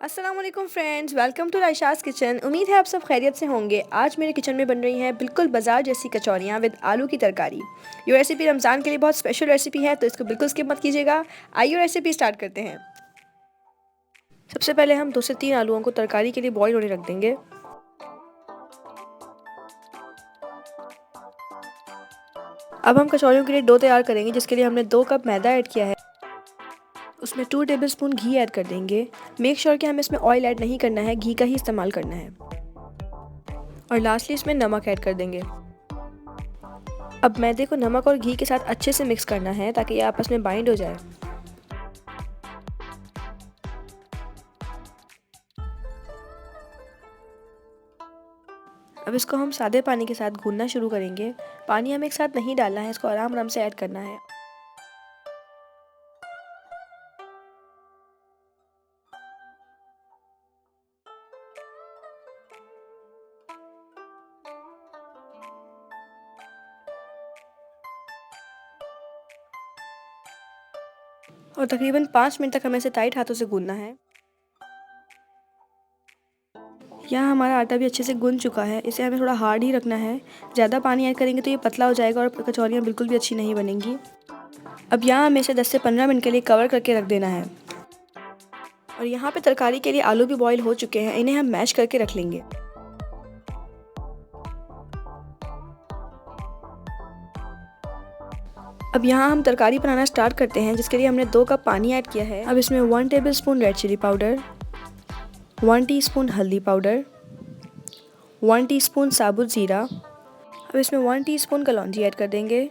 अस्सलाम वालेकुम friends, welcome to रायशास kitchen. उम्मीद है आप सब खैरियत से होंगे। आज मेरे किचन में बन रही हैं बिल्कुल बाजार जैसी कचौरियाँ विद आलू की तरकारी। ये रेसिपी रमज़ान के लिए बहुत स्पेशल रेसिपी है, तो इसको बिल्कुल स्किप मत कीजिएगा। आइए रेसिपी स्टार्ट करते हैं। सबसे पहले हम 2 से 3 आलूओं को तरकारी के लिए बॉईल होने रख देंगे। अब हम कचौरियों के लिए डो तैयार करेंगे, जिसके लिए हमने 2 कप मैदा ऐड किया है। उसमें 2 टेबलस्पून घी ऐड कर देंगे। मेक श्योर कि हमें इसमें ऑयल ऐड नहीं करना है, घी का ही इस्तेमाल करना है। और लास्टली इसमें नमक ऐड कर देंगे। अब मैदे को नमक और घी के साथ अच्छे से मिक्स करना है ताकि ये आपस में बाइंड हो जाए। अब इसको हम सादे पानी के साथ गूंदना शुरू करेंगे। पानी हमें एक साथ नहीं डालना है, इसको आराम आराम से ऐड करना है। और तकरीबन 5 मिनट तक हमें इसे टाइट हाथों से गूंदना है। यहाँ हमारा आटा भी अच्छे से गूंद चुका है। इसे हमें थोड़ा हार्ड ही रखना है। ज़्यादा पानी ऐड करेंगे तो ये पतला हो जाएगा और कचौरियाँ बिल्कुल भी अच्छी नहीं बनेंगी। अब यहाँ हमें इसे 10 से 15 मिनट के लिए कवर करके रख देना है। और यहाँ पे तरकारी के लिए आलू भी बॉईल हो चुके हैं, इन्हें हम मैश करके रख लेंगे। अब यहाँ हम तरकारी बनाना स्टार्ट करते हैं, जिसके लिए हमने 2 कप पानी ऐड किया है। अब इसमें 1 tablespoon red chilli powder, 1 teaspoon हल्दी पाउडर, 1 टीस्पून साबुत ज़ीरा। अब इसमें 1 टीस्पून कलौंजी ऐड कर देंगे,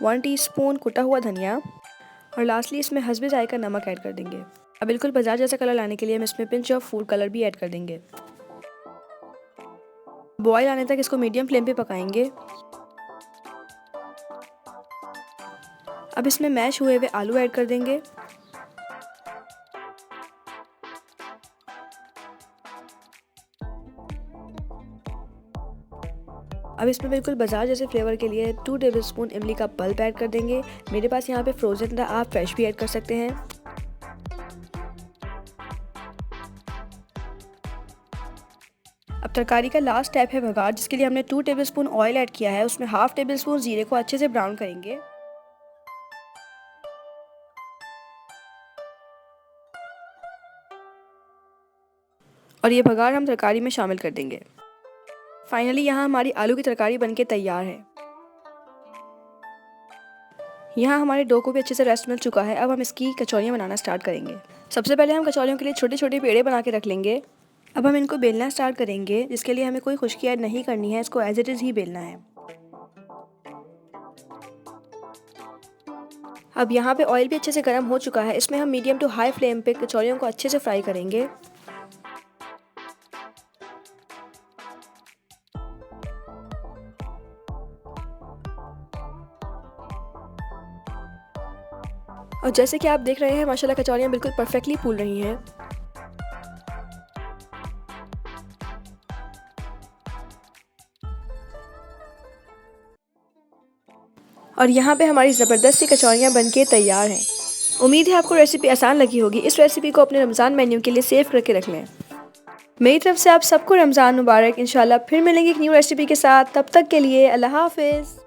1 टीस्पून कुटा हुआ धनिया और लास्टली इसमें हस्बे जायका नमक ऐड कर देंगे। अब बिल्कुल बाजार जैसा कलर लाने के लिए हम इसमें पिंच ऑफ फूड कलर भी ऐड कर देंगे। बॉयल आने तक इसको मीडियम फ्लेम पे पकाएंगे। अब इसमें मैश हुए हुए आलू ऐड कर देंगे। अब इसमें बिल्कुल बाजार जैसे फ्लेवर के लिए 2 टेबलस्पून इमली का पल्प ऐड कर देंगे। मेरे पास यहाँ पे फ्रोजन था, आप फ्रेश भी ऐड कर सकते हैं। अब तरकारी का लास्ट स्टेप है बघार, जिसके लिए हमने 2 टेबलस्पून ऑयल ऐड किया है। उसमें हाफ टेबलस्पून जीरे को अच्छे से ब्राउन करेंगे। और ये बघार हम तरकारी में शामिल कर देंगे। फाइनली यहाँ हमारी आलू की तरकारी बनके तैयार है। यहाँ हमारे डो को भी अच्छे से रेस्ट मिल चुका है। अब हम इसकी कचौरियाँ बनाना स्टार्ट करेंगे। सबसे पहले हम कचौरियों के लिए छोटे छोटे पेड़े बना के रख लेंगे। अब हम इनको बेलना स्टार्ट करेंगे, जिसके लिए हमें कोई खुश्की ऐड नहीं करनी है, इसको एज इट इज़ ही बेलना है। अब यहाँ पे ऑयल भी अच्छे से गर्म हो चुका है। इसमें हम मीडियम टू हाई फ्लेम पे कचौरियों को अच्छे से फ्राई करेंगे। और जैसे कि आप देख रहे हैं, माशाल्लाह कचौरियाँ बिल्कुल परफेक्टली फूल रही हैं। और यहाँ पे हमारी ज़बरदस्त सी कचौरियाँ बनके तैयार हैं। उम्मीद है आपको रेसिपी आसान लगी होगी। इस रेसिपी को अपने रमज़ान मेन्यू के लिए सेव करके रख लें। मेरी तरफ से आप सबको रमज़ान मुबारक। इंशाल्लाह फिर मिलेंगे एक न्यू रेसिपी के साथ। तब तक के लिए अल्लाह हाफ़िज़।